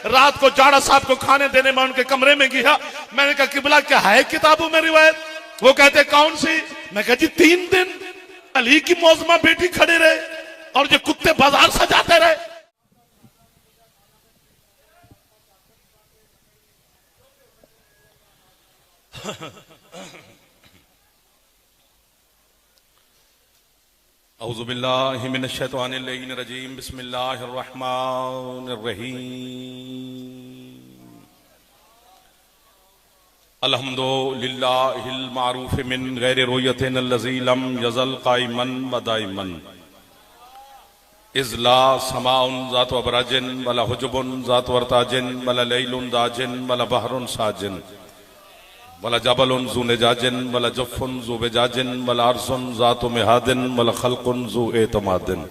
रात को जाड़ा साहब को खाने देने में उनके कमरे में गया। मैंने कहा किबला क्या है किताबों में रिवायत? वो कहते कौन सी? मैं कहा जी 3 दिन अली की मौजमा बेटी खड़े रहे और जो कुत्ते बाजार सजाते रहे। औज़ु बिल्लाहि मिनश शैतानिर रजीम बिस्मिल्लाहिर रहमानिर रहीम। अल्हम्दुलिल्लाहिल मारूफ मिन गैरि रुयतिन अल्लज़ी लम यज़ल क़ाइमन व दाइमन इज़ला समाउन ज़ातु अबराजिन वला हुजुबुन ज़ातु वर्ताजिन वला लैलुन दाजिन वला बहरुन साजिन वला जबलुन ज़ू निजाजिन वला जफ़्फ़ुन ज़ू बिजाजिन वला अर्ज़ुन ज़ातु मिहादिन वला ख़ल्क़ुन ज़ू एतमादिन।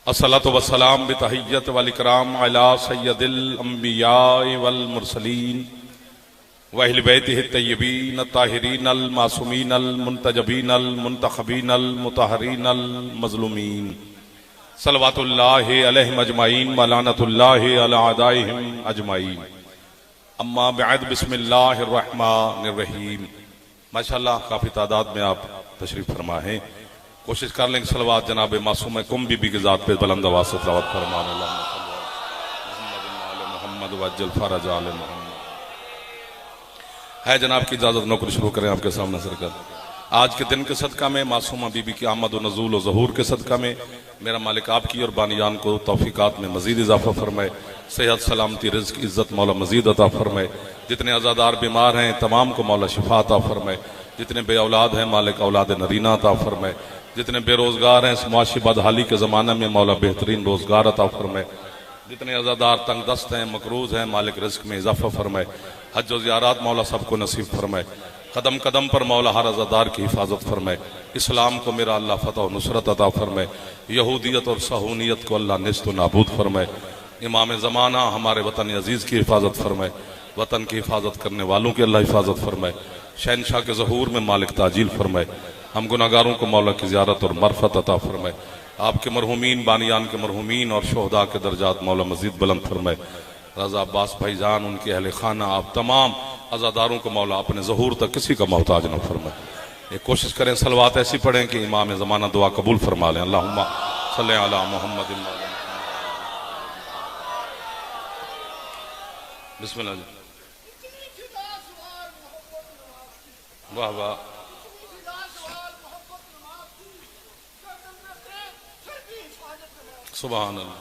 अस्सलातु वस्सलाम बितहिय्यत वल इकराम अला सय्यदिल अंबिया वल मुरसलीन व अहले बैतिहि तय्यबीन अत्ताहिरीन अल मासूमीन अल मुंतजबीन अल मुंतखबीन अल मुतहहरीन अल मज़लूमीन सल्लवातुल्लाहि अलैहिम अजमाइन व लानतुल्लाहि अला अदाइहिम अजमाइन। अम्मा बअद बिस्मिल्लाहिर रहमानिर रहीम। माशाअल्लाह काफी तादाद में आप तशरीफ फरमा हैं। कोशिश कर लेंगे सलवात जनाब मासूम कुम बीबी की जात पे बुलंद आवाज़ से तिलावत फरमाने। मोहम्मद वज्जल फरज आले मोहम्मद। है जनाब की इजाजत नौकरी शुरू करें आपके सामने सरकार। आज के दिन के सदका में मासूमा बीबी की आमद व नज़ूल व ज़हूर के सदका में मेरा मालिक आपकी और बानियान को तौफीकात में मजीद इजाफा फरमाए। सेहत सलामती रिज़्क़ इज़्ज़त मौला मजीद अता फरमाए। जितने अज़ादार बीमार हैं तमाम को मौला शिफा अता फरमाए। जितने बे औलाद हैं मालिक औलाद नरीना अता फरमाए। जितने बेरोज़गार हैं इस मुआशी बदहाली के ज़माने में मौला बेहतरीन रोज़गार अता फरमाए। जितने अज़ादार तंग दस्त हैं मकरूज़ हैं मालिक रिज़्क़ में इजाफा फरमाए। हज व ज़ियारत मौला सबको नसीब फरमाए। कदम कदम पर मौला हर अज़ादार की हिफाजत फरमाए। इस्लाम को मेरा अल्लाह फ़तह और नुसरत अता फरमाए। यहूदियत और सहूनियत को अल्लाह निस्त व नाबूद फरमाए। इमाम ज़माना हमारे वतन अजीज़ की हिफाजत फरमाए। वतन की हिफाजत करने वालों की अल्लाह हिफाजत फरमाए। शहनशाह के ज़हूर में मालिक ताजील फरमाए। हम गुनाहगारों को मौला की ज़ियारत और मरफ़त अता फरमाए। आपके मरहूमीन बानियान के मरहूमीन और शोहदा के दर्जात मौला मजीद बुलंद फरमाए। रज़ा अब्बास भाईजान उनके अहले खाना आप तमाम अज़ादारों को मौला अपने ज़हूर तक किसी का मोहताज न फरमाए। एक कोशिश करें सलवात ऐसी पढ़ें कि इमाम ज़माना दुआ कबूल फरमा लें। अल्लाहुम्मा सल्लि अला मुहम्मद। बिस्मिल्लाह जी। वाह वाह। सुभान अल्लाह।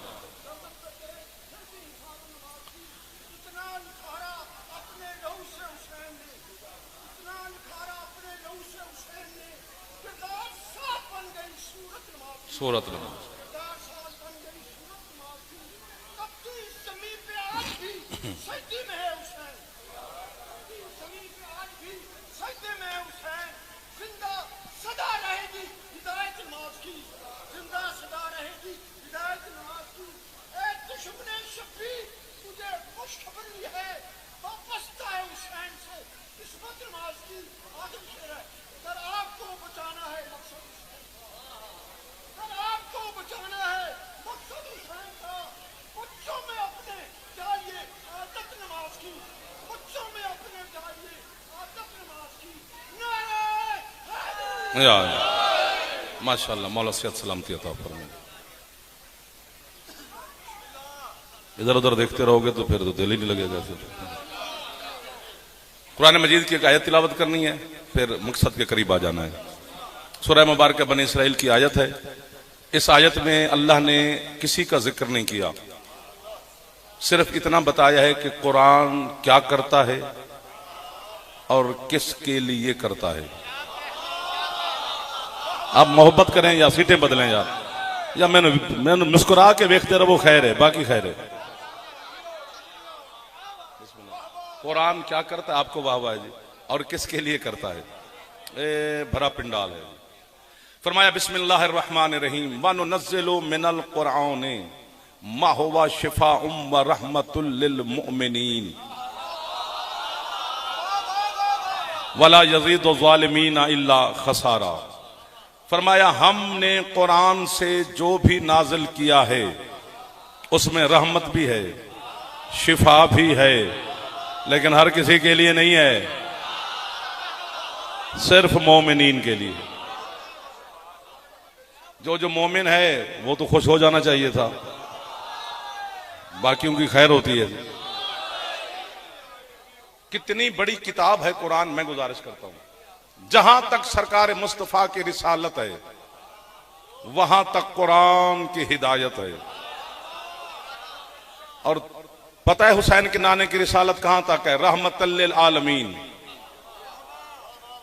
सूरत नमाज माशाअल्लाह मौला सेहत सलामती अता फरमाए। इधर उधर देखते रहोगे तो फिर तो दिल ही नहीं लगेगा। कुरान मजीद की एक आयत तिलावत करनी है फिर मकसद के करीब आ जाना है। सूरह मुबारक बनी इसराइल की आयत है। इस आयत में अल्लाह ने किसी का जिक्र नहीं किया, सिर्फ इतना बताया है कि कुरान क्या करता है और किसके लिए करता है। आप मोहब्बत करें या सीटें बदलें यार, या मैंने मुस्कुरा के देखते रहो खैर है, बाकी खैर है। कुरान क्या करता है, आपको वाह वाह जी, और किसके लिए करता है। भरा पिंडाल है। फरमाया बिस्मिल्लाहिर रहमानिर रहीम व नुनज़्ज़िलु मिनल कुरआन मा हुवा शिफाउम व रहमतुल लिल मुमिनीन वला यज़ीदु ज़ालिमीना इल्ला खसारा। फरमाया हमने कुरान से जो भी नाजिल किया है उसमें रहमत भी है शिफा भी है, लेकिन हर किसी के लिए नहीं है, सिर्फ मोमिनीन के लिए। जो मोमिन है वो तो खुश हो जाना चाहिए था, बाकियों की खैर होती है। कितनी बड़ी किताब है कुरान। मैं गुजारिश करता हूं, जहां तक सरकार मुस्तफा की रिसालत है वहां तक कुरान की हिदायत है। और पता है हुसैन के नाने की रिसालत कहां तक है? रहमतल लिल आलमीन,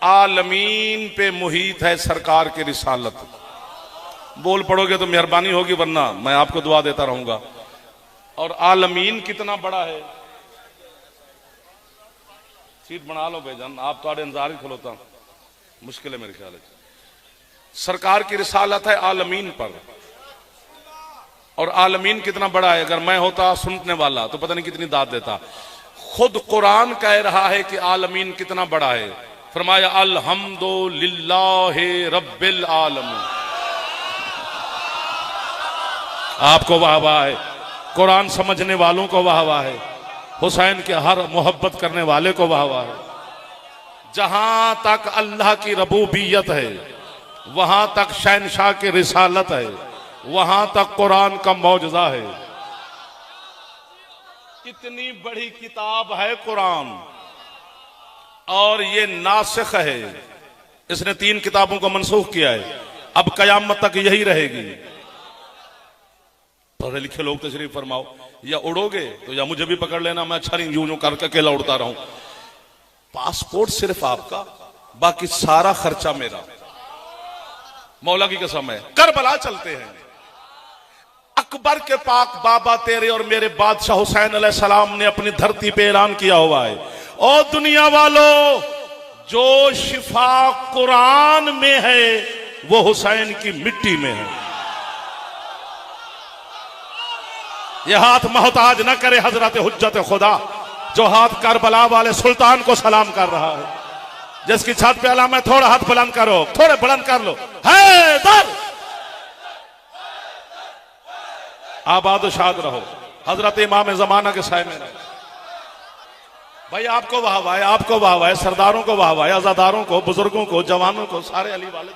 आलमीन पे मुहीत है सरकार की रिसालत। बोल पड़ोगे तो मेहरबानी होगी, वरना मैं आपको दुआ देता रहूंगा। और आलमीन कितना बड़ा है। सीट बना लो भाईजान, आप तो इंतजार ही खलोता मुश्किल है मेरे ख्याल है। सरकार की रिसालत है आलमीन पर, और आलमीन कितना बड़ा है। अगर मैं होता सुनने वाला तो पता नहीं कितनी दाद देता। खुद कुरान कह रहा है कि आलमीन कितना बड़ा है। फरमाया अल्हम्दुलिल्लाहि रब्बिल आलमीन। आपको वाह वाह है, कुरान समझने वालों को वाह वाह है, हुसैन के हर मोहब्बत करने वाले को वाह वाह है। जहां तक अल्लाह की रबूबियत है वहां तक शहनशाह की रिसालत है, वहां तक कुरान का मौजज़ा है। कितनी बड़ी किताब है कुरान, और ये नासिख है। इसने 3 किताबों को मनसूख किया है, अब कयामत तक यही रहेगी। पढ़े लिखे लोग तशरीफ फरमाओ, या उड़ोगे तो या मुझे भी पकड़ लेना, मैं अच्छा नहीं यूं करके अकेला उड़ता रहूं। पासपोर्ट सिर्फ आपका, बाकी सारा खर्चा मेरा। मौला की कसम है। करबला चलते हैं, अकबर के पाक बाबा तेरे और मेरे बादशाह हुसैन अलैहिस्सलाम ने अपनी धरती पे ऐलान किया हुआ है, और दुनिया वालों जो शिफा कुरान में है वो हुसैन की मिट्टी में है। यह हाथ मोहताज न करे हजरत हुज्जत खुदा, जो हाथ करबला वाले सुल्तान को सलाम कर रहा है, जिसकी छत पे अलाम है। थोड़ा हाथ बुलंद करो, थोड़े बुलंद कर लो। हैदर आबाद शाद रहो, हजरत इमाम जमाना के साय में रहो। भाई आपको वाह वाह, आपको वाह वाह, सरदारों को वाह वाह, आजादारों को, बुजुर्गों को, जवानों को, सारे अली वाले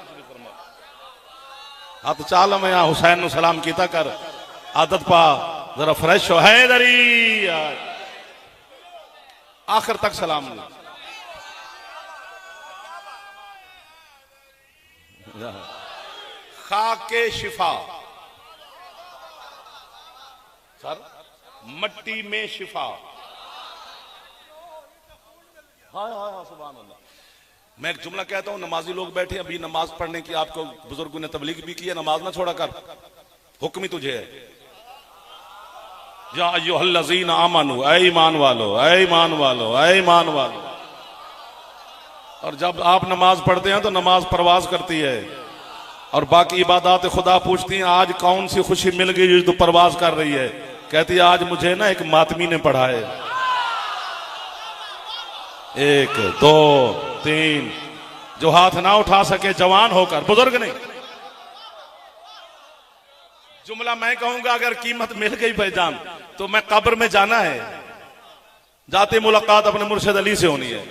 हाथ चाल में यहाँ हुसैन सलाम कीता कर, आदत पा, जरा फ्रेश हो। हैदरी आखिर तक सलाम लो। खाके शिफा, सर मट्टी में शिफा। हाँ हाँ हाँ, सुभान अल्लाह। मैं एक जुमला कहता हूं, नमाजी लोग बैठे अभी नमाज पढ़ने की, आपको बुजुर्गों ने तबलीग भी की है, नमाज ना छोड़ा कर, हुक्म ही तुझे है। या अय्युहल्लज़ीना आमनू, ऐ ईमान वालो, ऐ ईमान वालो, ऐ ईमान वालो। और जब आप नमाज पढ़ते हैं तो नमाज परवाज करती है, और बाकी इबादत खुदा पूछती हैं आज कौन सी खुशी मिल गई जो तो परवाज कर रही है। कहती है आज मुझे ना एक मातमी ने पढ़ा है। 1 2 3, जो हाथ ना उठा सके जवान होकर, बुजुर्ग नहीं। जुमला मैं कहूंगा, अगर कीमत मिल गई भाईजान तो मैं कब्र में जाना है, जाते मुलाकात अपने मुर्शिद अली से होनी है।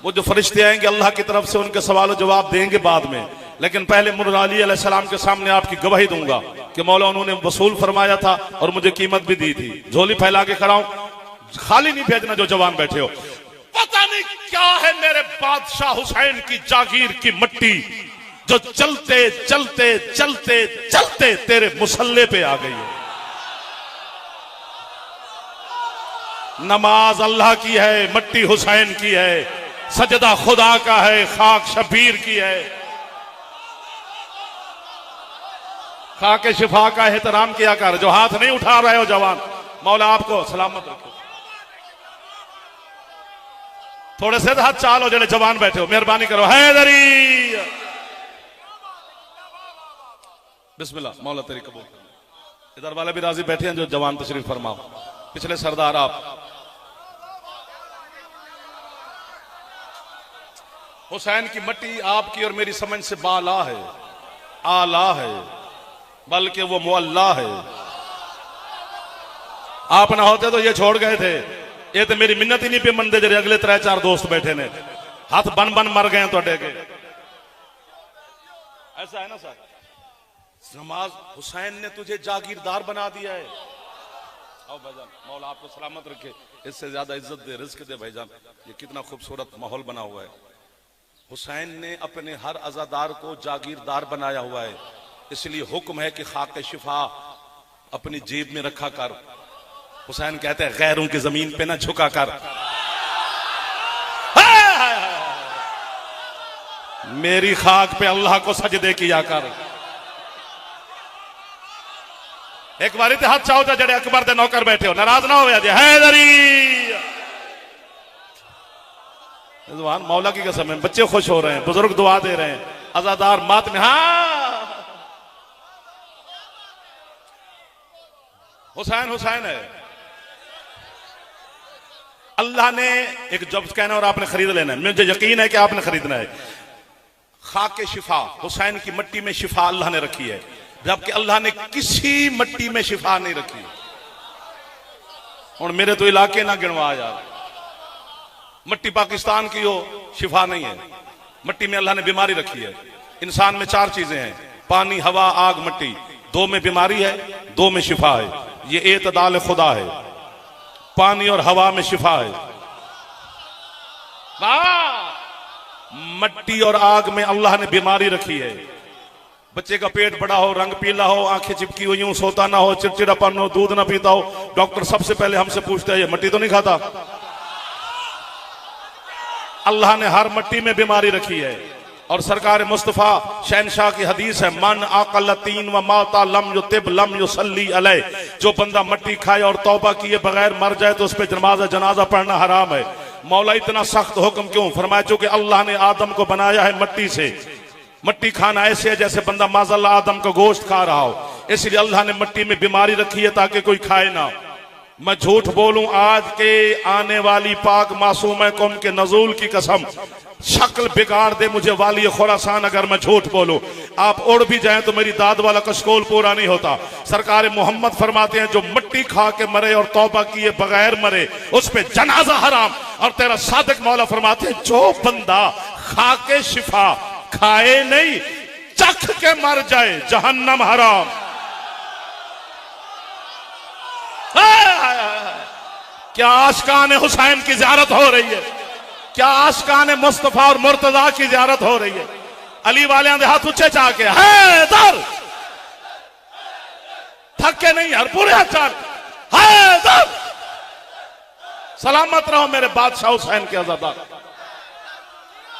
वो जो फरिश्ते आएंगे अल्लाह की तरफ से, उनके सवाल जवाब देंगे बाद में, लेकिन पहले मुर्शिद अली अलैहिस्सलाम के सामने आपकी गवाही दूंगा कि मौला उन्होंने वसूल फरमाया था और मुझे कीमत भी दी थी। झोली फैला के खड़ा हूं, खाली नहीं भेजना जो जवान बैठे हो। पता नहीं क्या है मेरे बादशाह हुसैन की जागीर की मट्टी, जो चलते चलते चलते चलते तेरे मुसल्ले पे आ गई है। नमाज अल्लाह की है, मट्टी हुसैन की है, सजदा खुदा का है, खाक शबीर की है। खाके शिफा का एहतराम किया कर। जो हाथ नहीं उठा रहे हो जवान, मौला आपको सलामत रखे। थोड़े से हाथ चालो जड़े जवान बैठे हो, मेहरबानी करो। हैदरी बिस्मिल्लाह, मौला तेरी कबूल। इधर वाले भी राजी बैठे हैं जो जवान तशरीफ फरमाओ। पिछले सरदार आप। हुसैन की मट्टी आपकी और मेरी समझ से बाला है, आला है, बल्कि वो मुअल्ला है। आप ना होते तो ये छोड़ गए थे। ये तो मेरी मिन्नत ही नहीं पे मनते जरे अगले 3-4 दोस्त बैठे ने, हाथ बन बन मर गए तोड़े के। ऐसा है ना सर, नमाज हुसैन ने तुझे जागीरदार बना दिया है। आओ भाईजान, मौला आपको सलामत रखे, इससे ज्यादा इज्जत दे, रिस्क दे भाईजान। ये कितना खूबसूरत माहौल बना हुआ है। हुसैन ने अपने हर अज़ादार को जागीरदार बनाया हुआ है, इसलिए हुक्म है कि खाक शिफा अपनी जेब में रखा कर। हुसैन कहते हैं गैरों की जमीन पे ना झुका कर, मेरी खाक पे अल्लाह को सजदे किया कर। एक बारी तो हाथ चाहो तो जड़े अकबर दे नौकर बैठे हो, नाराज ना हो हैदरी। मौला की कसम है, बच्चे खुश हो रहे हैं, बुजुर्ग दुआ दे रहे हैं, अजादार मात में। हाँ हुसैन हुसैन है। अल्लाह ने एक जब कहना और आपने खरीद लेना है, मुझे यकीन है कि आपने खरीदना है। खाके शिफा, हुसैन की मट्टी में शिफा अल्लाह ने रखी है, जबकि अल्लाह ने किसी मट्टी में शिफा नहीं रखी। और मेरे तो इलाके ना गिनवा यार, मट्टी पाकिस्तान की हो शिफा नहीं है, मट्टी में अल्लाह ने बीमारी रखी है। इंसान में 4 चीजें हैं, पानी, हवा, आग, मट्टी। 2 में बीमारी है, 2 में शिफा है। ये एतदाल खुदा है, पानी और हवा में शिफा है। मट्टी और आग में अल्लाह ने बीमारी रखी है। बच्चे का पेट बड़ा हो, रंग पीला हो, आंखें चिपकी हुई हो, सोता ना हो, चिड़चिड़ापन हो, दूध ना पीता हो, डॉक्टर सबसे पहले हमसे पूछता है ये मट्टी तो नहीं खाता। अल्लाह ने हर मट्टी में बीमारी रखी है। और सरकार मुस्तफा शहनशाह की हदीस है, मन आकल 3 व माता लम युतिब लम युसल्ली अलैह। जो बंदा मट्टी खाए और तौबा किए बगैर मर जाए तो उस पर जनाजा पढ़ना हराम है। मौला इतना सख्त हुक्म क्यों फरमाया? चूंकि अल्लाह ने आदम को बनाया है मट्टी से। मट्टी खाना ऐसे है जैसे बंदा माज़अल्लाह आदम का गोश्त खा रहा हो, इसलिए अल्लाह ने मट्टी में बीमारी रखी है ताकि कोई खाए ना। मैं झूठ बोलूं, आज के आने वाली पाक मासूम कौम के नजूल की कसम, शक्ल बिगाड़ दे मुझे वाली खुरासान अगर मैं झूठ बोलूं। आप उड़ भी जाएं तो मेरी दाद वाला कशकोल पूरा नहीं होता। सरकार मोहम्मद फरमाते हैं जो मट्टी खा के मरे और तौबा किए बगैर मरे उस पे जनाजा हराम। और तेरा सादिक मौला फरमाते हैं जो बंदा खा के शिफा खाए नहीं, चख के मर जाए, जहन्नम हराम। क्या आशिकान हुसैन की ज़ियारत हो रही है? क्या आशिकान मुस्तफा और मुर्तजा की ज़ियारत हो रही है? अली वाले दे हाथ ऊंचे चाके हैदर, थके नहीं हर पूरे हाथ चाक हैदर। सलामत रहो मेरे बादशाह हुसैन के आज़ादार,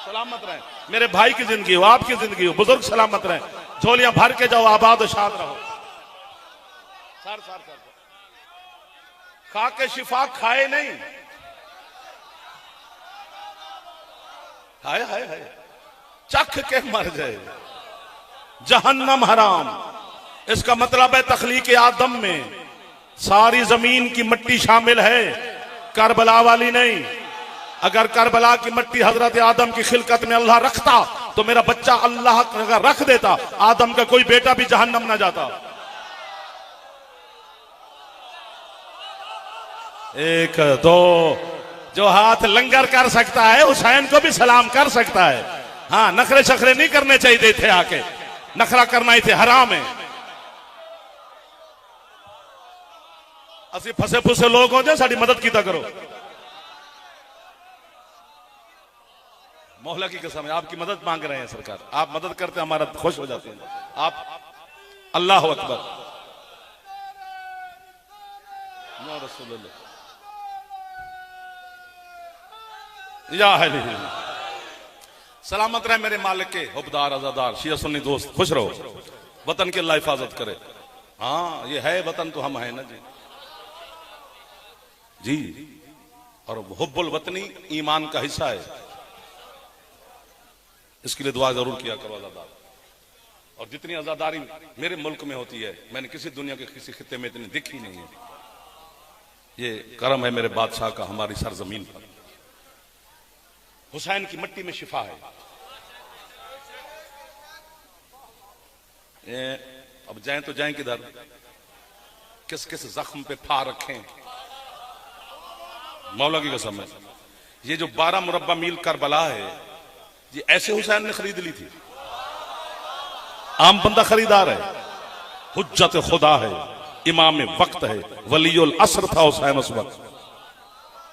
सलामत रहे। मेरे भाई की जिंदगी हो, आपकी जिंदगी हो, बुजुर्ग सलामत रहे, झोलियां भर के जाओ, आबाद और शाद रहो। सर सर सर खा के शिफा खाए नहीं, हाय हाय हाय, चख के मर जाए, जहन्नम हराम। इसका मतलब है तखलीक आदम में सारी जमीन की मिट्टी शामिल है, करबला वाली नहीं। अगर करबला की मिट्टी हजरत आदम की खिलकत में अल्लाह रखता तो मेरा बच्चा अल्लाह अगर रख देता, आदम का कोई बेटा भी जहन्नम ना जाता। एक दो, जो हाथ लंगर कर सकता है हुसैन को भी सलाम कर सकता है। हाँ, नखरे शखरे नहीं करने चाहिए थे, आके नखरा करना ही थे, हराम है। असि फसे फुसे लोग हो जाए, साड़ी मदद कीता करो। मौला की कसम है, आपकी मदद मांग रहे हैं सरकार, आप मदद करते हमारा खुश हो जाते हैं आप। अल्लाह अकबर, रसूलुल्लाह या है। सलामत रहे मेरे मालिक के हुबदार आजादार शिया सुन्नी दोस्त, खुश रहो, वतन की अल्लाह हिफाजत करे। हाँ, ये है वतन तो हम है ना जी जी। और हुब्बुल वतनी ईमान का हिस्सा है, इसके लिए दुआ जरूर किया करो आजादार। और जितनी आजादारी मेरे मुल्क में होती है, मैंने किसी दुनिया के किसी खित्ते में इतनी देखी नहीं है। ये करम है मेरे बादशाह का हमारी सरजमीन पर। हुसैन की मिट्टी में शिफा है। अब जाएं तो जाएं किधर? किस किस जख्म पे फार रखे। मौला की कसम है, ये जो 12 मुरब्बा मील करबला है, ये ऐसे हुसैन ने खरीद ली थी। आम बंदा खरीदार है, हुज्जत खुदा है, इमाम वक्त है, वलीउल असर था हुसैन उस वक्त।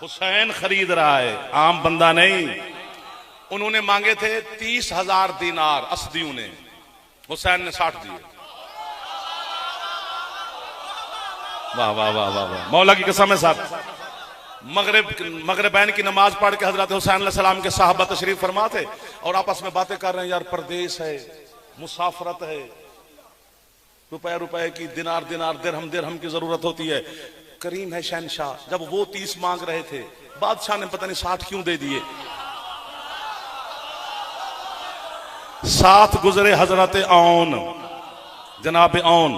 हुसैन खरीद रहा है, आम बंदा नहीं। उन्होंने मांगे थे 30,000 दीनार असदियों ने, हुसैन ने 60 दिए। वाह वाह वाह वाह वाह, मौला की कसम है साहब। मगरिबैन की नमाज पढ़ के हजरत हुसैन अलैहिस्सलाम के साहबा तशरीफ फरमा थे और आपस में बातें कर रहे हैं, यार परदेश है, मुसाफरत है, रुपए रुपए की, दिनार दिनार, दिरहम दिरहम की जरूरत होती है। करीम है शहनशाह। जब वो 30 मांग रहे थे, बादशाह ने पता नहीं 60 क्यों दे दिए। साथ गुजरे हजरत औन, जनाब औन,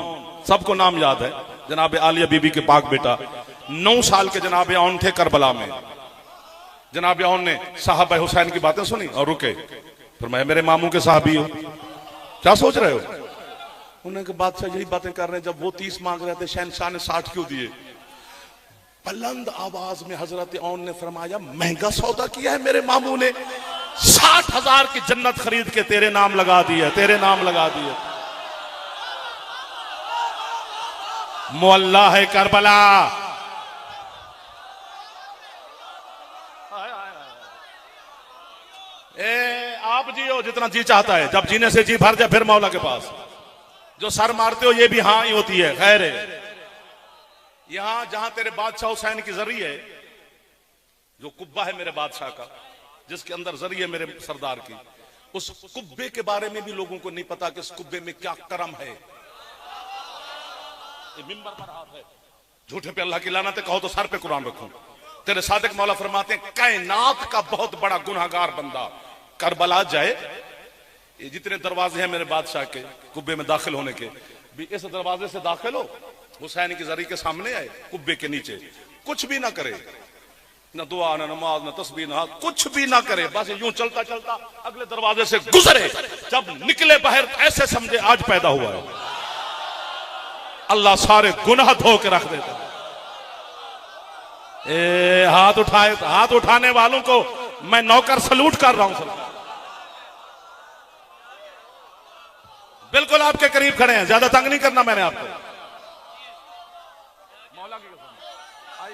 सबको नाम याद है, जनाब आलिया बीबी के पाक बेटा। 9 साल के जनाब औन थे करबला में। जनाब औन ने साहब हुसैन की बातें सुनी और रुके। फिर मैं, मेरे मामू के साहबी हो, क्या सोच रहे हो? उन्होंने कहा बादशाह यही बातें कर रहे हैं, जब वो 30 मांग रहे थे शहनशाह ने 60 क्यों दिए? बुलंद आवाज में हजरत औन ने फरमाया, महंगा सौदा किया है मेरे मामू ने, 60,000 की जन्नत खरीद के तेरे नाम लगा दी है, तेरे नाम लगा दी है। मुअल्ला है करबला। आप जियो जितना जी चाहता है, जब जीने से जी भर जाए फिर मौला के पास। जो सर मारते हो ये भी हाँ ही होती है। खैर है, यहां जहां तेरे बादशाह हुसैन की जरी है, जो कुब्बा है मेरे बादशाह का, जिसके अंदर जरी है मेरे सरदार की, उस कुब्बे के बारे में भी लोगों को नहीं पता कि इस कुब्बे में क्या करम है। ये मिंबर पर हाथ है, झूठे पे अल्लाह की लानत है, कहो तो सर पे कुरान रखूं। तेरे सादिक मौला फरमाते हैं, कायनात का बहुत बड़ा गुनहगार बंदा करबला जाए, ये जितने दरवाजे हैं मेरे बादशाह के कुब्बे में दाखिल होने के, भी इस दरवाजे से दाखिल हो, हुसैन की जरी के सामने आए, कुब्बे के नीचे, कुछ भी ना करे, न दुआ, न नमाज, न तस्बीह, न कुछ भी ना करे, बस यूं चलता चलता अगले दरवाजे से गुजरे। जब निकले बाहर ऐसे समझे आज पैदा हुआ है। अल्लाह सारे गुनाह धो के रख देता। हाथ उठाए, हाथ उठाने वालों को मैं नौकर सलूट कर रहा हूं। बिल्कुल आपके करीब खड़े हैं, ज्यादा तंग नहीं करना मैंने आपको। मौला की कसम,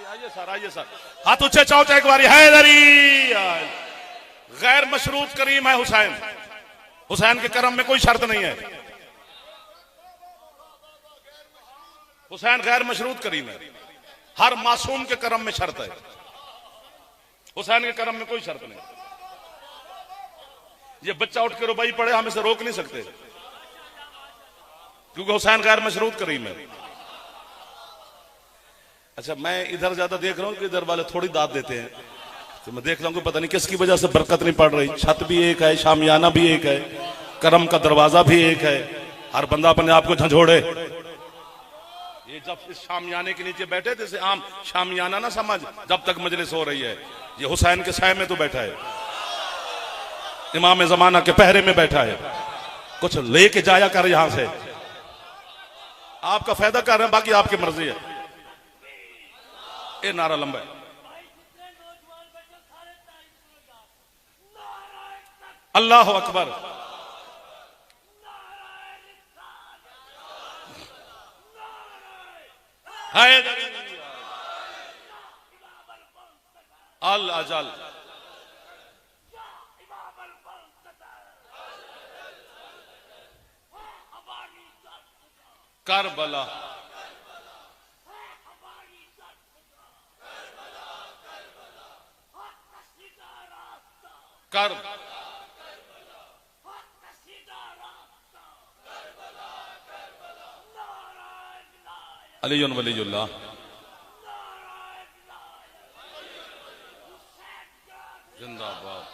आइए सर, आइए सर, हाथ ऊंचे चाओ एक बारी। हैदरी गैर मशरूत करीम है हुसैन। हुसैन के करम में कोई शर्त नहीं है। हुसैन गैर मशरूत करीम है, हर मासूम के करम में शर्त है, हुसैन के करम में कोई शर्त नहीं। ये बच्चा उठ के रुबाई पड़े, हम इसे रोक नहीं सकते, क्योंकि हुसैन गैर मशरूत करीम है। अच्छा, मैं इधर ज्यादा देख रहा हूं कि इधर वाले थोड़ी दाद देते हैं, तो मैं देख रहा हूं कि पता नहीं किसकी वजह से बरकत नहीं पड़ रही। छत भी एक है, शामियाना भी एक है, करम का दरवाजा भी एक है, हर बंदा अपने आप को झंझोड़े। ये जब इस शामियाने के नीचे बैठे थे, इसे आम शामियाना ना समझ, जब तक मजलिस हो रही है। ये हुसैन के साए में तो बैठा है, इमाम जमाना के पहरे में बैठा है, कुछ लेके जाया कर यहां से। आपका फायदा कर रहे हैं, बाकी आपकी मर्जी है। ये नारा लंबा है। अल्लाह अकबर। अल अजल करबला कर अलीयुन वलीयुल्लाह। जिंदाबाद,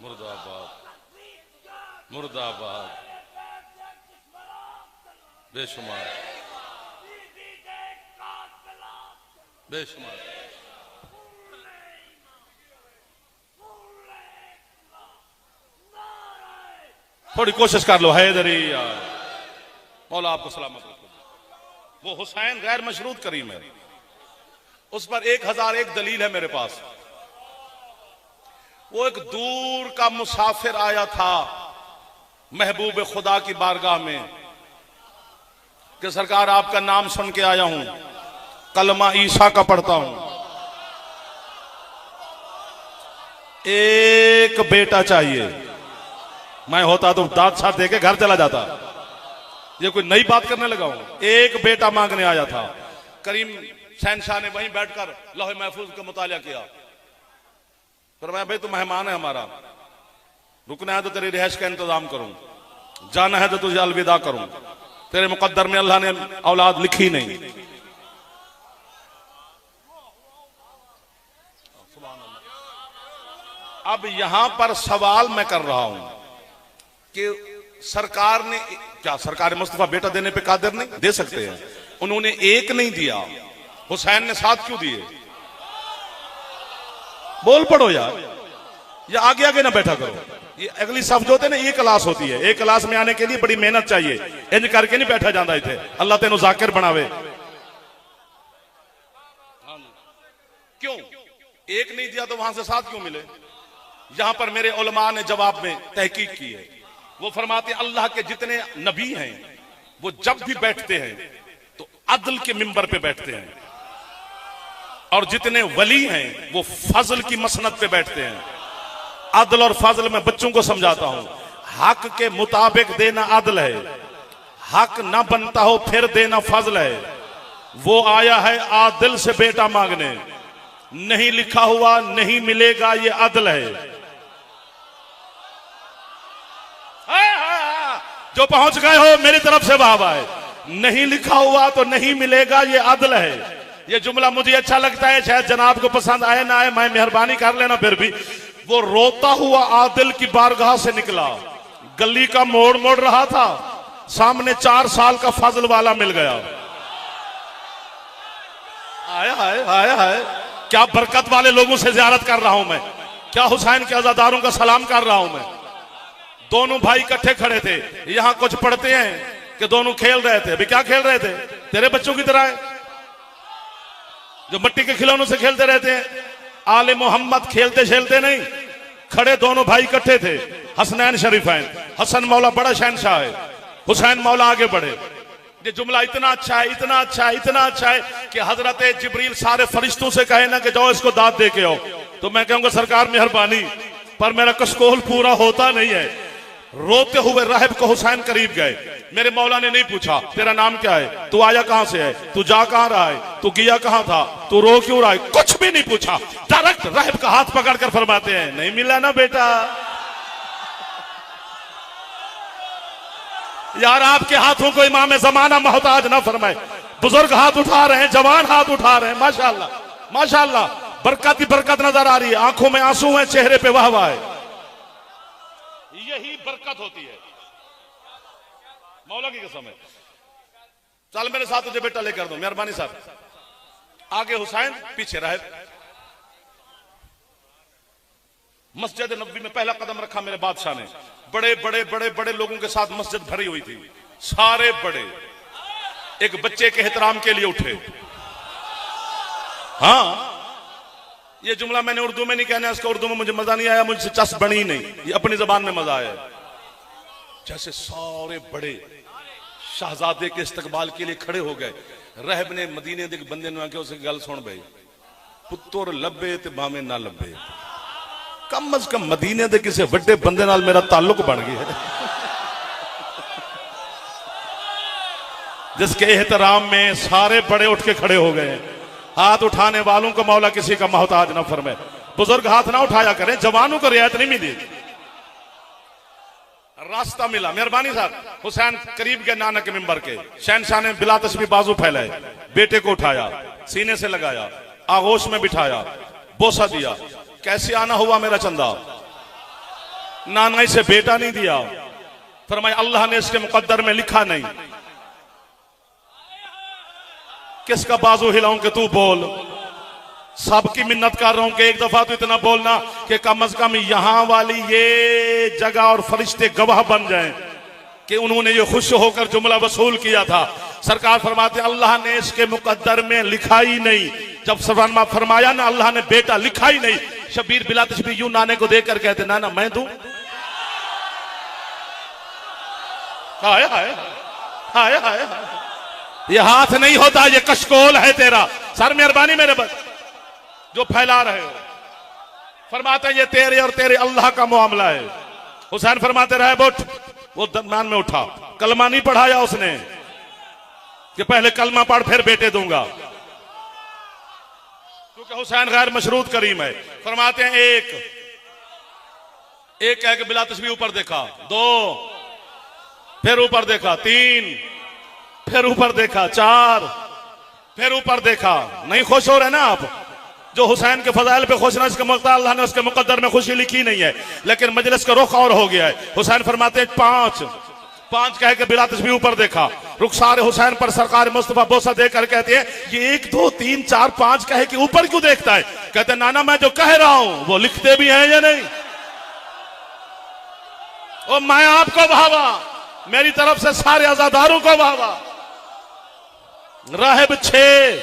मुर्दाबाद, मुर्दाबाद, बेशुमार बेशुमार। थोड़ी कोशिश कर लो हैदरी यार। मौला आपको सलामत रखे। वो हुसैन गैर मशरूत करीम है, उस पर 1001 दलील है मेरे पास। वो एक दूर का मुसाफिर आया था महबूब खुदा की बारगाह में कि सरकार आपका नाम सुन के आया हूं, कलमा ईसा का पढ़ता हूं, एक बेटा चाहिए। मैं होता तो दांत साथ देके घर चला जाता। ये कोई नई बात करने लगा हूं। एक बेटा मांगने आया था। करीम शहनशाह ने वहीं बैठकर लौह महफूज का मुतालिया किया। फरमाया भाई तू मेहमान है हमारा, रुकना है तो तेरी रिहाइश का इंतजाम करूं, जाना है तो तुझे अलविदा करूं, तेरे मुकद्दर में अल्लाह ने औलाद लिखी नहीं। अब यहां पर सवाल मैं कर रहा हूं कि सरकार ने क्या, सरकार मुस्तफा बेटा देने पे कादिर नहीं? दे सकते हैं। उन्होंने एक नहीं दिया, हुसैन ने 7 क्यों दिए? बोल पड़ो यार, या आगे आगे ना बैठा करो। ये अगली सफ जो होते ना, ये क्लास होती है। एक क्लास में आने के लिए बड़ी मेहनत चाहिए, इंज करके नहीं बैठा जाता इथे। अल्लाह तेनू जाकिर बनावे। क्यों एक नहीं दिया तो वहां से 7 क्यों मिले? यहां पर मेरे उलमा ने जवाब में तहकीक की है। वो फरमाते अल्लाह के जितने नबी हैं वो जब भी बैठते हैं तो अदल के मिंबर पे बैठते हैं, और जितने वली हैं वो फजल की मसनद पे बैठते हैं। अदल और फजल में बच्चों को समझाता हूं, हक के मुताबिक देना अदल है, हक ना बनता हो फिर देना फजल है। वो आया है आदिल से बेटा मांगने, नहीं लिखा हुआ नहीं मिलेगा, ये अदल है। जो पहुंच गए हो मेरी तरफ से वाह है। नहीं लिखा हुआ तो नहीं मिलेगा, ये अदल है। ये जुमला मुझे अच्छा लगता है, शायद जनाब को पसंद आए ना आए, मैं मेहरबानी कर लेना। फिर भी वो रोता हुआ आदिल की बारगाह से निकला, गली का मोड़ मोड़ रहा था, सामने 4 साल का फजल वाला मिल गया। आया हाय हाय हाय, क्या बरकत वाले लोगों से जियारत कर रहा हूं मैं, क्या हुसैन के अज़ादारों का सलाम कर रहा हूं मैं। दोनों भाई इकट्ठे खड़े थे। यहां कुछ पढ़ते हैं कि दोनों खेल रहे थे। अभी क्या खेल रहे थे? तेरे बच्चों की तरह है जो मिट्टी के खिलौनों से खेलते रहते हैं। आले मोहम्मद खेलते खेलते नहीं, खड़े दोनों भाई इकट्ठे थे, हसनैन शरीफैन। हसन मौला बड़ा शहनशाह है, हुसैन मौला आगे बढ़े। ये जुमला इतना अच्छा है, इतना अच्छा है, इतना अच्छा है कि हजरत जिब्रील सारे फरिश्तों से कहे ना कि जाओ इसको दाद दे के आओ, तो मैं कहूंगा सरकार मेहरबानी, पर मेरा कशकोल पूरा होता नहीं है। रोते हुए राहिब को हुसैन करीब गए। मेरे मौला ने नहीं पूछा तेरा नाम क्या है, तू आया कहां से है, तू जा कहां रहा है, तू गया कहां था, तू रो क्यों रहा है, कुछ भी नहीं पूछा। डायरेक्ट राहिब का हाथ पकड़कर फरमाते हैं नहीं मिला ना बेटा। यार आपके हाथों को इमाम जमाना मोहताज ना फरमाए। बुजुर्ग हाथ उठा रहे हैं, जवान हाथ उठा रहे हैं, माशाअल्लाह माशाअल्लाह, बरकत ही बरकत नजर आ रही है। आंखों में आंसू है, चेहरे पे वाह वाह है। यही बरकत होती है, मौला की कसम है। चल मेरे साथ तुझे बेटा लेकर दो, मेहरबानी साहब। आगे हुसैन, पीछे राहिब। मस्जिद नबी में पहला कदम रखा मेरे बादशाह ने। बड़े बड़े बड़े बड़े लोगों के साथ मस्जिद भरी हुई थी, सारे बड़े एक बच्चे के एहतराम के लिए उठे। हाँ, ये जुमला मैंने उर्दू में नहीं कहना, इसका उर्दू में मुझे मजा नहीं आया, मुझसे चस बनी नहीं, ये अपनी जबान में मजा आया। जैसे सारे बड़े शहजादे के इस्तकबाल के लिए खड़े हो गए। रहब ने मदीने दे बंदे ने आके उसे गल सुन भाई, पुत्तर लब्बे ते भावे ना लब्बे, कम अज कम मदीने दे किसी बड़े बंदे नाल मेरा ताल्लुक बन गया है जिसके एहतराम में सारे बड़े उठ के खड़े हो गए। हाथ उठाने वालों को मौला किसी का मोहताज ना फरमाए। बुजुर्ग हाथ ना उठाया करें, जवानों को रियायत नहीं मिली। रास्ता मिला, मेहरबानी साहब। हुसैन करीब गए नाना के मिंबर के। शहनशाह ने बिला तस्बीह बाजू फैलाए, बेटे को उठाया, सीने से लगाया, आगोश में बिठाया, बोसा दिया। कैसे आना हुआ मेरा चंदा? नाना इसे बेटा नहीं दिया, फरमाया अल्लाह ने इसके मुकद्दर में लिखा नहीं। किसका बाजू हिलाऊं कि तू बोल? सबकी मिन्नत कर रहा हूं कि एक दफा तो इतना बोलना कि कम अज कम यहां वाली ये जगह और फरिश्ते गवाह बन जाएं कि उन्होंने ये खुश होकर जुमला वसूल किया था। सरकार फरमाते अल्लाह ने इसके मुकद्दर में लिखा ही नहीं। जब सवारमा फरमाया ना अल्लाह ने बेटा लिखा ही नहीं, शबीर बिला तशबीह यूं नाने को देखकर कहते नाना मैं दूं। हाय हाय हाय हाय, ये हाथ नहीं होता, ये कशकोल है तेरा। सर मेहरबानी मेरे बस जो फैला रहे हो। फरमाते ये तेरे और तेरे अल्लाह का मामला है। हुसैन फरमाते रहे उठ, वो दरमियान में उठा। कलमा नहीं पढ़ाया उसने कि पहले कलमा पढ़ फिर बेटे दूंगा, क्योंकि हुसैन गैर मशरूत करीम है। फरमाते हैं एक कह के बिला तस्बीह ऊपर देखा, 2 फिर ऊपर देखा, 3 फिर ऊपर देखा, 4 फिर ऊपर देखा। नहीं खुश हो रहे ना आप? जो हुसैन के फजाइल पे खुश ना, इसका मतलब अल्लाह ने उसके मुकद्दर में खुशी लिखी नहीं है, लेकिन मजलिस का रुख और हो गया है। हुसैन फरमाते 5 कह के बिला तस्बीह ऊपर देखा। रुखसार हुसैन पर सरकार मुस्तफा बोसा देकर कहते हैं ये 1 2 3 4 5 कह के ऊपर क्यों देखता है? कहते नाना मैं जो कह रहा हूं वो लिखते भी हैं या नहीं? और मैं आपको भावा, मेरी तरफ से सारे आजादारों को भावा। राहिब 6,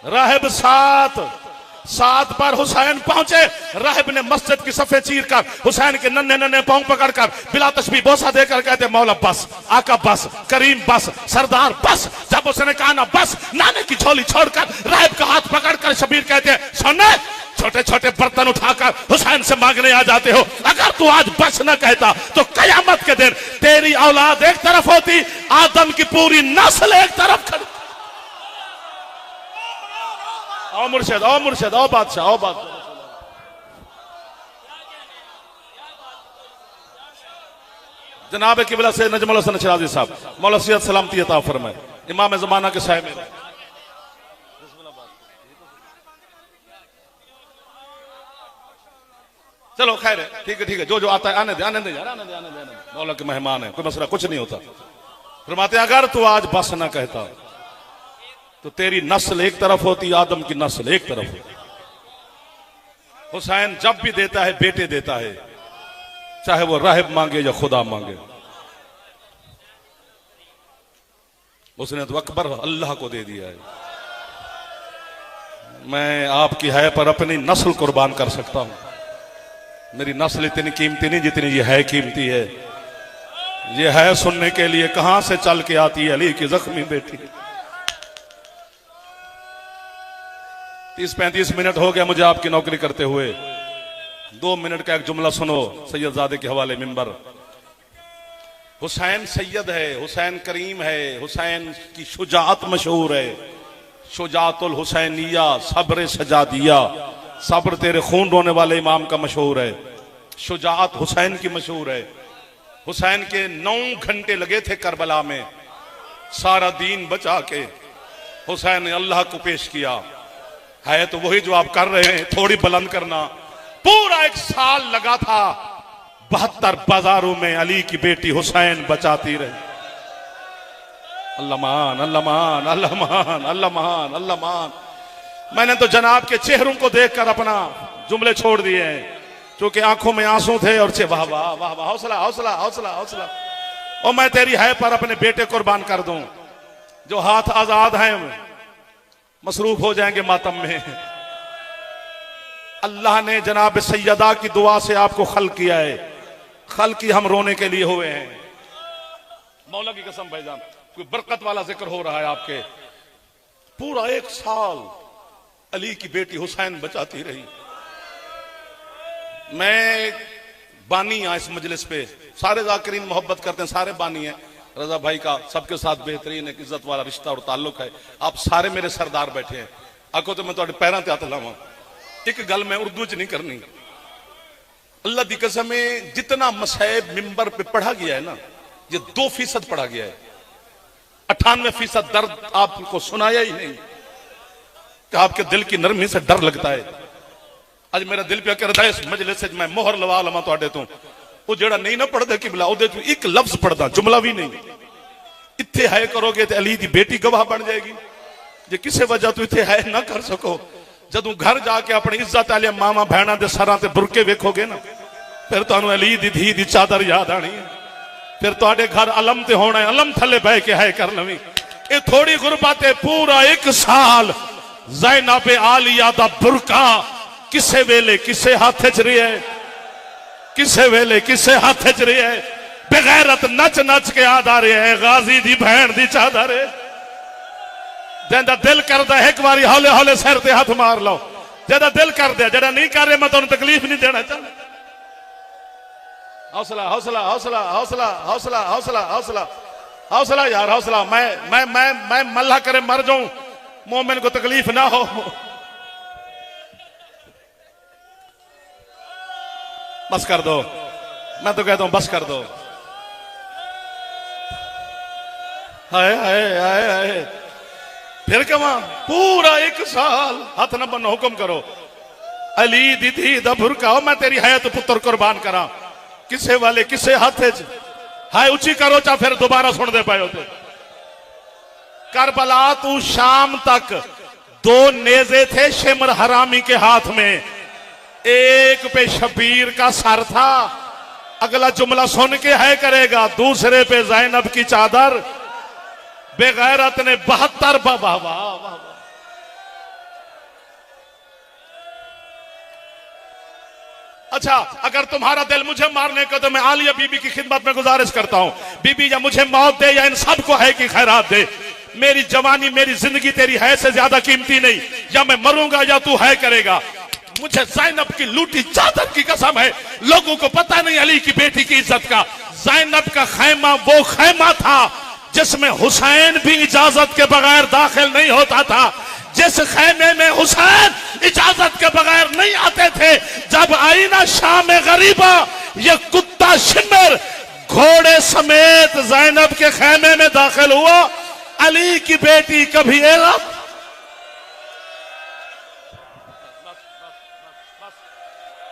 राहिब 7 पर हुसैन पहुंचे। राहिब ने मस्जिद की सफे चीर कर हुसैन के नन्हे नन्हे पांव पकड़कर बिला तस्बीह बोसा देकर कहते मौला बस, आका बस, करीम बस, सरदार बस। जब उसने कहा ना बस, नाने की झोली छोड़कर राहिब का हाथ पकड़कर शबीर कहते हैं सुनने, छोटे छोटे बर्तन उठाकर हुसैन से मांगने आ जाते हो। अगर तू आज बस न कहता तो कयामत के दिन तेरी औलाद एक तरफ होती, आदम की पूरी नस्ल एक तरफ खड़ी। आओ मुर्शिद, आओ मुर्शिद, आओ बादशाह, आओ बादशाह। जनाब किबला से नजमुल हसन शराजी साहब मौला सैयद सलामती अता फरमाए, इमाम ज़माना के साहिब में। चलो खैर है, ठीक है, जो आता है आने दे, आने दे यार, आने दे। मौला के मेहमान है, कोई मसला कुछ नहीं होता। फरमाते अगर तू आज बस ना कहता तो तेरी नस्ल एक तरफ होती, आदम की नस्ल एक तरफ होती। हुसैन जब भी देता है बेटे देता है, चाहे वो राहिब मांगे या खुदा मांगे। उसने तो अकबर अल्लाह को दे दिया है। मैं आपकी है पर अपनी नस्ल कुर्बान कर सकता हूं। मेरी नस्ल इतनी कीमती नहीं जितनी ये है कीमती है। ये है सुनने के लिए कहां से चल के आती है अली की जख्मी बेटी। 30-35 मिनट हो गया मुझे आपकी नौकरी करते हुए। 2 मिनट का एक जुमला सुनो सैयदजादे के हवाले मिंबर। हुसैन सैयद है, हुसैन करीम है, हुसैन की शुजाअत मशहूर है। शुजाअतुल हुसैनिया, सब्र सजादिया, सब्र तेरे खून रोने वाले इमाम का मशहूर है। शुजाअत हुसैन की मशहूर है। हुसैन के 9 घंटे लगे थे करबला में, सारा दीन बचा के हुसैन ने अल्लाह को पेश किया। है तो वही जो आप कर रहे हैं, थोड़ी बुलंद करना। पूरा 1 साल लगा था, 72 बाजारों में अली की बेटी हुसैन बचाती रही। अल्लाह मान, अल्लाह मान, अल्लाह मान, अल्लाह मान, अल्लाह मान। मैंने तो जनाब के चेहरों को देखकर अपना जुमले छोड़ दिए हैं, क्योंकि आंखों में आंसू थे और वाह वाह वाह वाह, हौसला हौसला हौसला हौसला। और मैं तेरी है पर अपने बेटे कुर्बान कर दूं। जो हाथ आजाद हैं मसरूफ हो जाएंगे मातम में। अल्लाह ने जनाब सैयदा की दुआ से आपको खल किया है। खल की हम रोने के लिए हुए हैं। मौला की कसम भाईजान, कोई बरकत वाला जिक्र हो रहा है आपके। पूरा 1 साल अली की बेटी हुसैन बचाती रही। मैं बानी यहाँ इस मजलिस पे, सारे जाकिरीन मोहब्बत करते हैं, सारे बानी हैं। रजा भाई का सबके साथ बेहतरीन एक इज्जत वाला रिश्ता और ताल्लुक है। आप सारे मेरे सरदार बैठे हैं। आखो तो मैं तो पैरों ते हथ लावां। एक गल मैं उर्दू च नहीं करनी। अल्लाह की कसम है, जितना मसैब मिंबर पे पढ़ा गया है ना, ये 2% पढ़ा गया है। 98% दर्द आपको सुनाया ही नहीं कि आपके दिल की नरमी से डर लगता है। आज मेरा दिल पे करता है इस मजलिस से मैं मोहर लवा लवा तुहाडे तो। वो जेड़ा नहीं ना पढ़ता कि बिला उहदे चों एक लफ्ज पढ़दा, जुमला भी नहीं। इत्थे है करोगे तो अली दी बेटी गवाह बन जाएगी। जे किसी वजह तो इत्थे है ना कर सको, जदों घर जाके अपनी इज्जत वाले मामा भैणा दे सरां ते बुरके वेखोगे ना, फिर तुहानूं अली दी धी दी चादर याद आनी है। फिर तुहाडे घर अलम ते होना है, अलम थले बह के है कर लवी। ये थोड़ी गुरबत है, पूरा 1 साल ज़ैनब आलिया दा बुरका किसे वेले किसे हाथ च रही है, किसे वेले किसे हाथ च रही है। बेगैरत नच नच के आदा रहे है, गाजी दी भैन दी चादर है। जिंदा दिल करदा एक बारी हौले हौले सिर ते हाथ मार लो, जिहदा दिल कर दिया, जिहड़ा नहीं कर रहा मैं तुहानू तकलीफ नहीं देना चाहता। हौसला हौसला हौसला हौसला हौसला हौसला हौसला हौसला यार हौसला। मैं मल्ला करे मर जाऊं, मोमिन को तकलीफ ना हो। बस कर दो, मैं तो कहता हूं बस कर दो। हाय हाय हाय हाय, फिर कमा पूरा 1 साल हाथ न बनो, हुक्म करो अली दीदी दा बुरका मैं तेरी हयात पुत्र कुर्बान करा। किसे वाले किसे हाथ हाय ऊंची करो चा फिर दोबारा सुन दे पाए होते। करबला तू शाम तक 2 नेज़े थे शिमर हरामी के हाथ में, एक पे शबीर का सर था। अगला जुमला सुन के है करेगा, दूसरे पे ज़ैनब की चादर। बेगैरत ने 72 वाह वाह वाह। अच्छा, अगर तुम्हारा दिल मुझे मारने का तो मैं आलिया बीबी की खिदमत में गुजारिश करता हूं, बीबी या मुझे मौत दे या इन सबको है कि खैरात दे। मेरी जवानी मेरी जिंदगी तेरी है से ज्यादा कीमती नहीं, या मैं मरूंगा या तू है करेगा। मुझे ज़ैनब की लूटी चादर की कसम है, लोगों को पता नहीं अली की बेटी की इज्जत का। ज़ैनब का खैमा वो खैमा था जिसमें हुसैन भी इजाजत के बगैर दाखिल नहीं होता था, जिस खैमे में हुसैन इजाजत के बगैर नहीं आते थे। जब आई ना शाम गरीबा, ये कुत्ता शिमर घोड़े समेत ज़ैनब के खैमे में दाखिल हुआ। अली की बेटी कभी एलत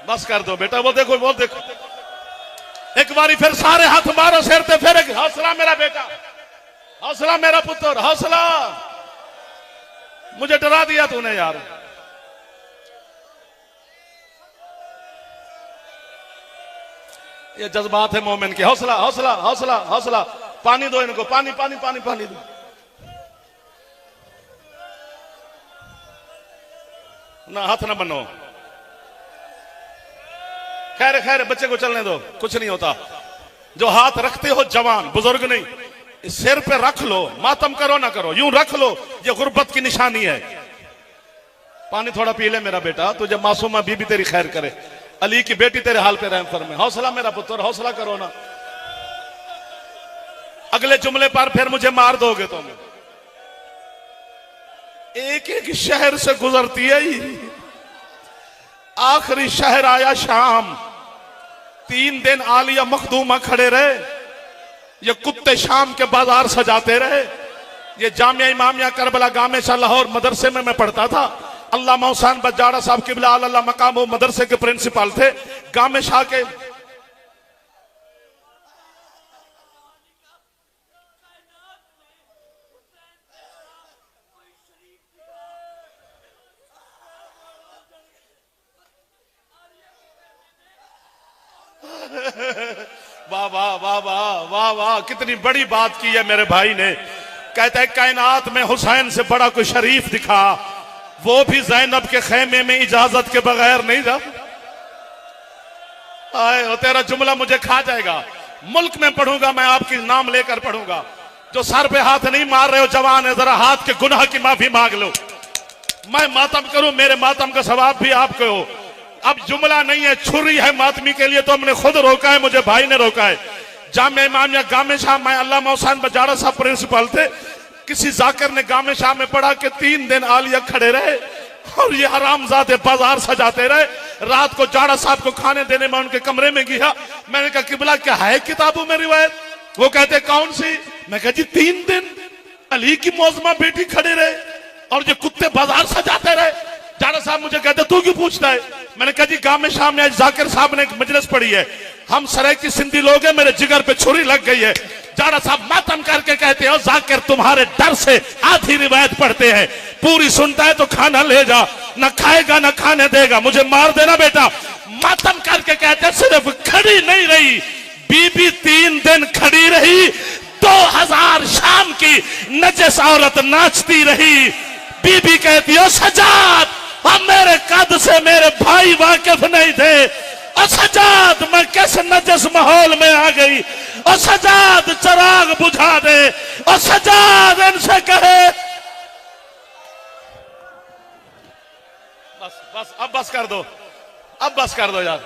बस कर दो बेटा, वो देखो वो देखो। एक बारी फिर सारे हाथ मारो सिर पे, फिर एक हौसला मेरा बेटा, हौसला मेरा पुत्र, हौसला। मुझे डरा दिया तूने यार। ये जज्बात है मोमिन के। हौसला हौसला हौसला हौसला। पानी दो इनको, पानी पानी पानी पानी दो ना, हाथ ना बनो। खैर खैर, बच्चे को चलने दो, कुछ नहीं होता। जो हाथ रखते हो जवान बुजुर्ग नहीं, सिर पे रख लो, मातम करो ना करो, यूं रख लो, ये गुर्बत की निशानी है। पानी थोड़ा पी ले मेरा बेटा, तुझे मासूमा बीबी तेरी खैर करे, अली की बेटी तेरे हाल पे रहम फरमाए। हौसला मेरा पुत्र, हौसला करो ना। अगले जुमले पर फिर मुझे मार दोगे तुम। एक एक शहर से गुजरती है, आखिरी शहर आया शाम। 3 दिन आलिया मखदूमा खड़े रहे, ये कुत्ते शाम के बाजार सजाते रहे। ये जामिया इमामिया करबला गामे शाह लाहौर मदरसे में मैं पढ़ता था। अल्लामा हुसैन बजाड़ा साहब किबला अल्लाह मकाम वो मदरसे के प्रिंसिपल थे गामे शाह के। वाह वाह वाह वाह वाह वाह, कितनी बड़ी बात की है मेरे भाई ने। कहता है कायनात में हुसैन से बड़ा कोई शरीफ दिखा, वो भी ज़ैनब के खैमे में इजाजत के बगैर नहीं जा। आए तेरा जुमला मुझे खा जाएगा। मुल्क में पढ़ूंगा मैं, आपकी नाम लेकर पढ़ूंगा। जो सर पे हाथ नहीं मार रहे हो जवान है, जरा हाथ के गुनाह की माफी मांग लो। मैं मातम करूं, मेरे मातम का सवाब भी आपको हो। अब जुमला नहीं है, छुरी है मातमी के लिए, तो हमने खुद रोका है, मुझे भाई ने रोका है। जामिया इमामिया गामे शाह में अल्लामा हुसैन बजाड़ा साहब प्रिंसिपल थे। किसी जाकिर ने गामे शाह में पढ़ा कि 3 दिन आलिया खड़े रहे और ये हरामजादे बाजार सजाते रहे। रात को जाड़ा साहब को खाने देने में उनके कमरे में गया। मैंने कहा किबला क्या है किताबों में रिवायत? वो कहते कौन सी? मैं कहा जी 3 दिन अली की मौजमा बेटी खड़े रहे और ये कुत्ते बाजार सजाते रहे। जाड़ा साहब मुझे कहते तू क्यों पूछता है? मैंने कहा जी गामे शाह में आज जाकिर साहब ने एक मजलिस पढ़ी है, हम सराय की सिंधी लोग हैं, मेरे जिगर पे छुरी लग गई है। जाड़ा साहब मातम करके कहते हो जाकिर तुम्हारे डर से आधी रिवायत पढ़ते हैं, पूरी सुनता है तो खाना ले जा, न खाएगा न खाने देगा, मुझे मार देना बेटा। मातम करके कहते सिर्फ खड़ी नहीं रही, बीबी 3 दिन खड़ी रही, 2000 शाम की नजस औरत नाचती रही। बीबी कहती ओ सजाद, अब मेरे कद से मेरे भाई वाकिफ नहीं थे। ओ सजाद, मैं किस नजस माहौल में आ गई। ओ सजाद, चिराग बुझा दे। ओ सजाद, इनसे कहे बस बस, अब बस कर दो, अब बस कर दो यार।